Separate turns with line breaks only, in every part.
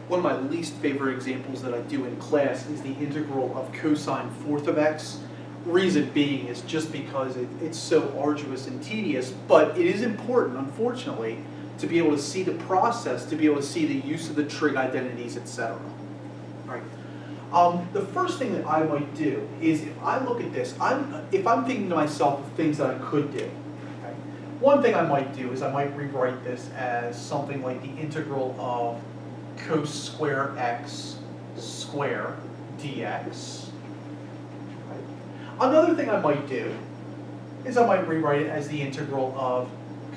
One of my least favorite examples that I do in class is the integral of cosine fourth of x. Reason being is just because it's so arduous and tedious, but it is important, unfortunately, to be able to see the process, to be able to see the use of the trig identities, etc. Right. The first thing that I might do is, if I look at this, if I'm thinking to myself of things that I could do, okay, one thing I might do is I might rewrite this as something like the integral of cos square x square dx. Right. Another thing I might do is I might rewrite it as the integral of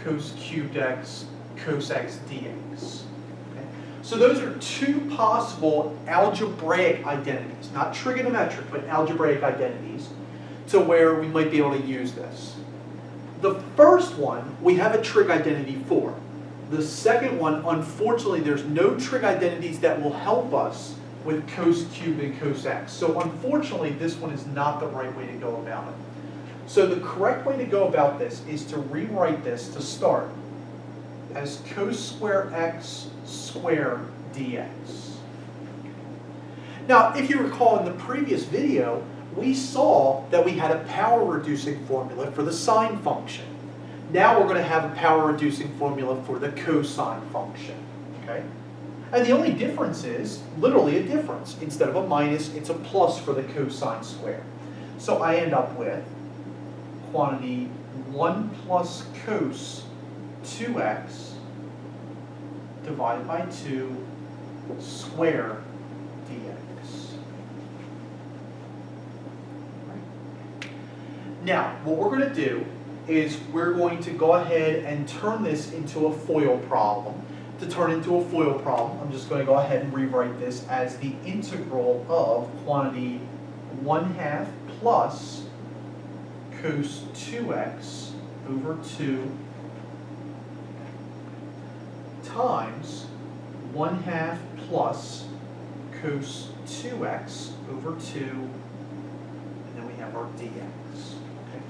cos cubed x cos x dx. Okay. So those are two possible algebraic identities, not trigonometric, but algebraic identities, to where we might be able to use this. The first one we have a trig identity for. The second one, unfortunately, there's no trig identities that will help us with cos cubed and cos x. So unfortunately, this one is not the right way to go about it. So the correct way to go about this is to rewrite this to start as cos square x square dx. Now, if you recall in the previous video, we saw that we had a power reducing formula for the sine function. Now we're going to have a power reducing formula for the cosine function. Okay? And the only difference is literally a difference. Instead of a minus, it's a plus for the cosine square. So I end up with quantity 1 plus cos 2x divided by 2 square dx. Right. Now, what we're going to do is we're going to go ahead and turn this into a FOIL problem. To turn into a FOIL problem, I'm just going to go ahead and rewrite this as the integral of quantity 1/2 plus cos 2x over 2 times 1/2 plus cos 2x over 2, and then we have our dx. Okay.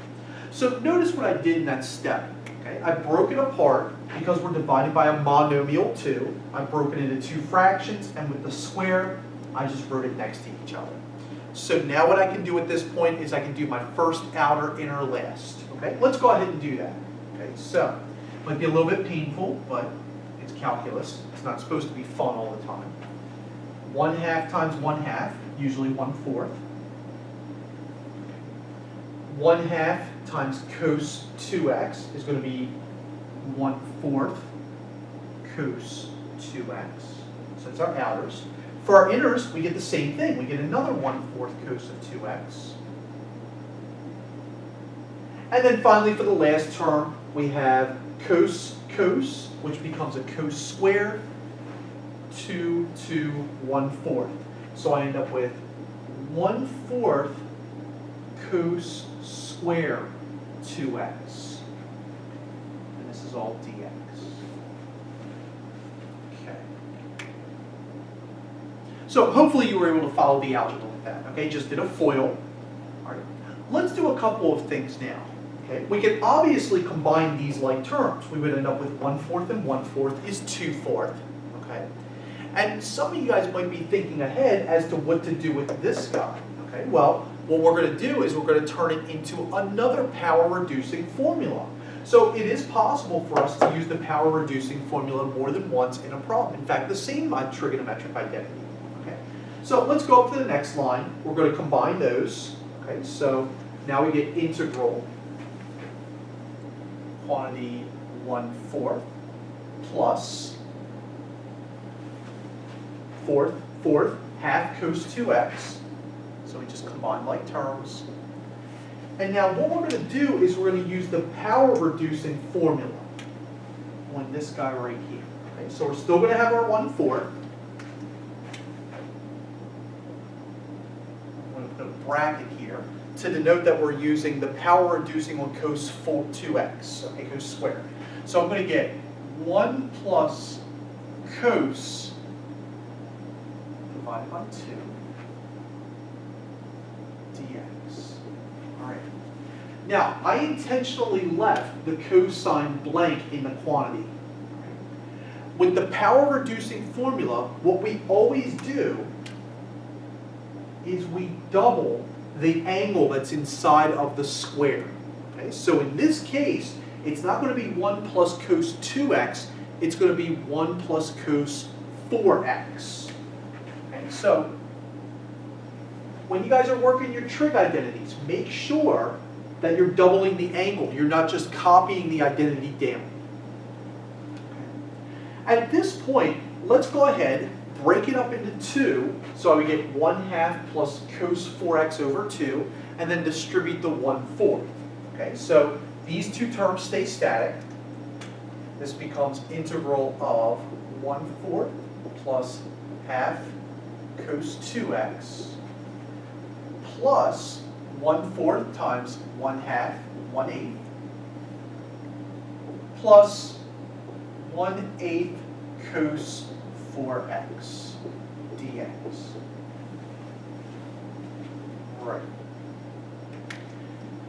So notice what I did in that step. Okay. I broke it apart because we're divided by a monomial 2. I broke it into two fractions, and with the square, I just wrote it next to each other. So now what I can do at this point is I can do my first, outer, inner, last. Okay. Let's go ahead and do that. Okay. So it might be a little bit painful, but it's calculus. It's not supposed to be fun all the time. 1/2 times 1/2, usually 1/4. 1/2 times cos 2x is going to be 1/4 cos 2x. So that's our outers. For our inners, we get the same thing. We get another 1/4 cos of 2x. And then finally, for the last term, we have cos, which becomes a cos squared, 2 to 1/4. So I end up with 1/4 cos square 2x. And this is all dx. Okay. So hopefully you were able to follow the algebra with that. Okay, just did a FOIL. All right. Let's do a couple of things now. Okay. We can obviously combine these like terms. We would end up with 1/4 and 1/4 is 2/4. Okay. And some of you guys might be thinking ahead as to what to do with this guy. Okay. Well, what we're going to do is we're going to turn it into another power reducing formula. So it is possible for us to use the power reducing formula more than once in a problem. In fact, the same trigonometric identity. Okay. So let's go up to the next line. We're going to combine those. Okay. So now we get integral quantity 1/4 plus 4th half cos 2x. So we just combine like terms. And now what we're going to do is we're going to use the power reducing formula on this guy right here. Okay, so we're still going to have our 1/4. I'm going to put a bracket here to denote that we're using the power reducing on cos 2x, okay, cos squared. So I'm going to get 1 plus cos divided by 2 dx. All right. Now, I intentionally left the cosine blank in the quantity. with the power reducing formula, what we always do is we double the angle that's inside of the square. Okay? So in this case, it's not going to be 1 plus cos 2x, it's going to be 1 plus cos 4x. Okay? So when you guys are working your trig identities, make sure that you're doubling the angle. You're not just copying the identity down. Okay. At this point, let's go ahead, break it up into 2, so we get 1/2 plus cos 4x over 2, and then distribute the 1/4. Okay, so these two terms stay static. This becomes integral of 1/4 plus half cos 2x plus 1/4 times 1/2, 1/8, plus 1/8 cos 4x dx. Right.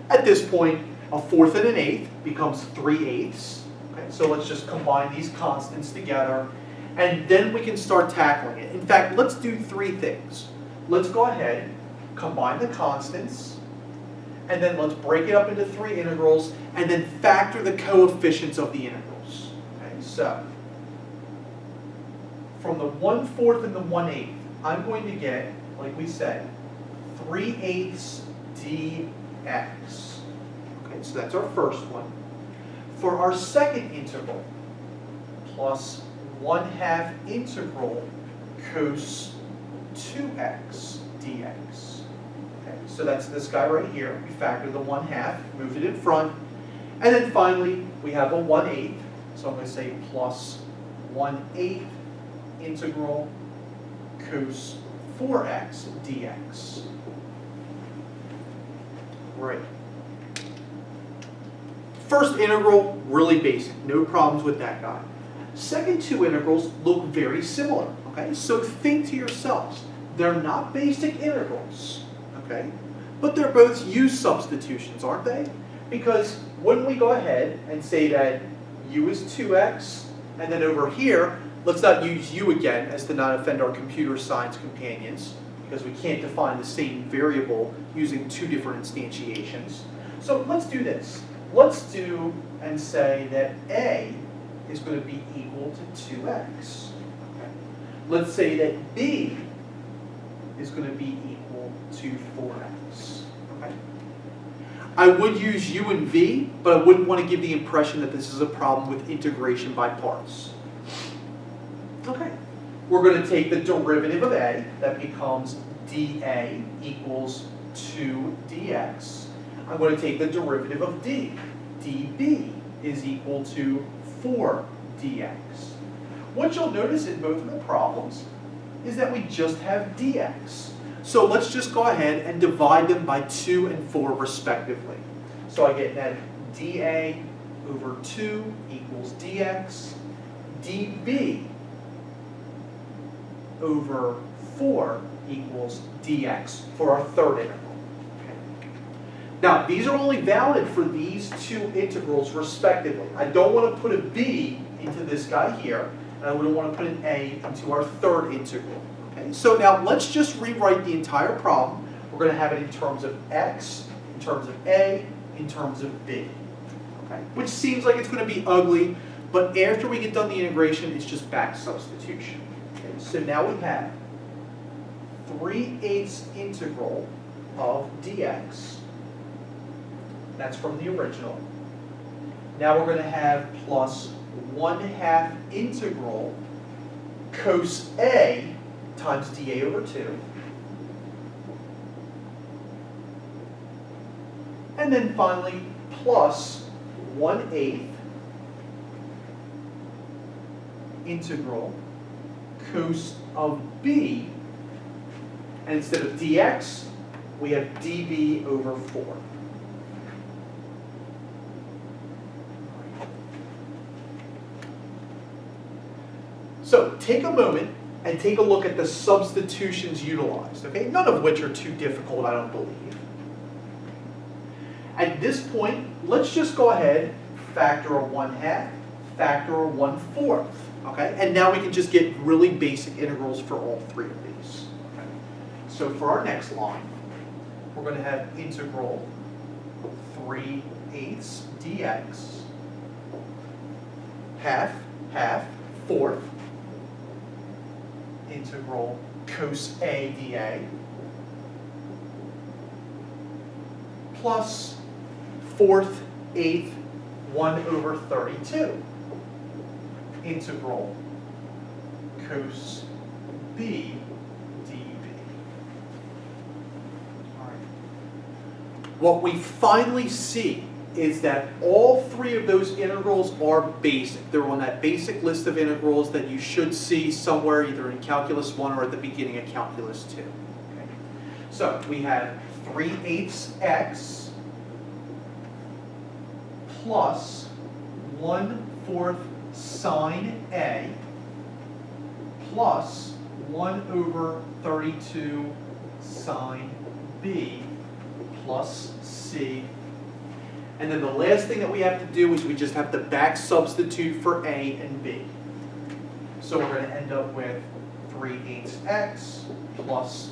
At this point, a fourth and an eighth becomes 3/8. Okay, so let's just combine these constants together, and then we can start tackling it. In fact, let's do 3 things. Let's go ahead, combine the constants, and then let's break it up into 3 integrals, and then factor the coefficients of the integrals. Okay, so from the 1/4 and the 1/8, I'm going to get, like we said, 3/8 dx. Okay, so that's our first one. For our second integral, plus 1/2 integral cos 2x dx. Okay, so that's this guy right here. We factor the 1/2, move it in front. And then finally, we have a 1/8. So I'm going to say plus 1/8 integral cos 4x dx. Right. First integral, really basic. No problems with that guy. Second two integrals look very similar. Okay, so think to yourselves, they're not basic integrals, okay? But they're both u substitutions, aren't they? Because wouldn't we go ahead and say that u is 2x, and then over here, let's not use u again as to not offend our computer science companions, because we can't define the same variable using 2 different instantiations. So let's do this. Let's do and say that a is going to be equal to 2x. Okay. Let's say that b is going to be equal to 4x. Okay. I would use u and v, but I wouldn't want to give the impression that this is a problem with integration by parts. Okay. We're going to take the derivative of a, that becomes dA equals 2dx. I'm going to take the derivative of d. dB is equal to 4dx. What you'll notice in both of the problems is that we just have dx. So let's just go ahead and divide them by 2 and 4 respectively. So I get that dA over 2 equals dx. dB over 4 equals dx for our third integral. Okay. Now, these are only valid for these 2 integrals respectively. I don't want to put a b into this guy here, and I wouldn't want to put an a into our third integral. Okay. So now let's just rewrite the entire problem. We're going to have it in terms of x, in terms of a, in terms of b. Okay. Which seems like it's going to be ugly, but after we get done the integration, it's just back substitution. Okay. So now we have 3/8 integral of dx. That's from the original. Now we're going to have plus 1/2 integral cos a times dA over 2. And then finally plus 1/8 integral cos of b. And instead of dx, we have dB over 4. So take a moment and take a look at the substitutions utilized, okay? None of which are too difficult, I don't believe. At this point, let's just go ahead, factor a 1/2, factor or 1/4. Okay, and now we can just get really basic integrals for all three of these. Okay. So for our next line, we're going to have integral 3/8 dx half fourth integral cos A dA plus fourth eighth 1/32 integral cos B dB. All right. What we finally see is that all three of those integrals are basic. They're on that basic list of integrals that you should see somewhere either in Calculus 1 or at the beginning of Calculus 2. Okay. So we have 3/8 x plus 1/4 sine A plus 1/32 sine B plus C. And then the last thing that we have to do is we just have to back substitute for A and B. So we're going to end up with 3/8 x plus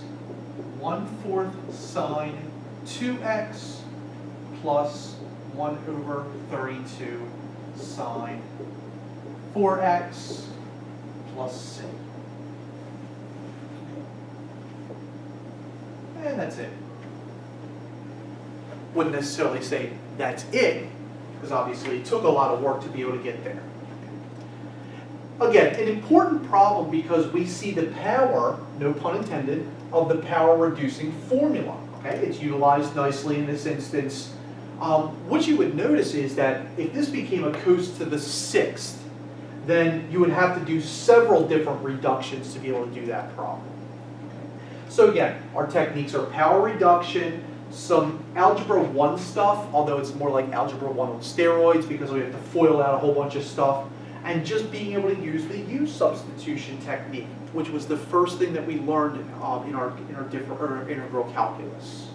1/4 sine 2x plus 1/32 sine 4x plus C. And that's it. Wouldn't necessarily say that's it, because obviously it took a lot of work to be able to get there. Again, an important problem because we see the power, no pun intended, of the power reducing formula. Okay, it's utilized nicely in this instance. What you would notice is that if this became a cos to the 6th, then you would have to do several different reductions to be able to do that problem. So again, our techniques are power reduction, some Algebra 1 stuff, although it's more like Algebra 1 on steroids because we have to FOIL out a whole bunch of stuff, and just being able to use the U substitution technique, which was the first thing that we learned in our integral calculus.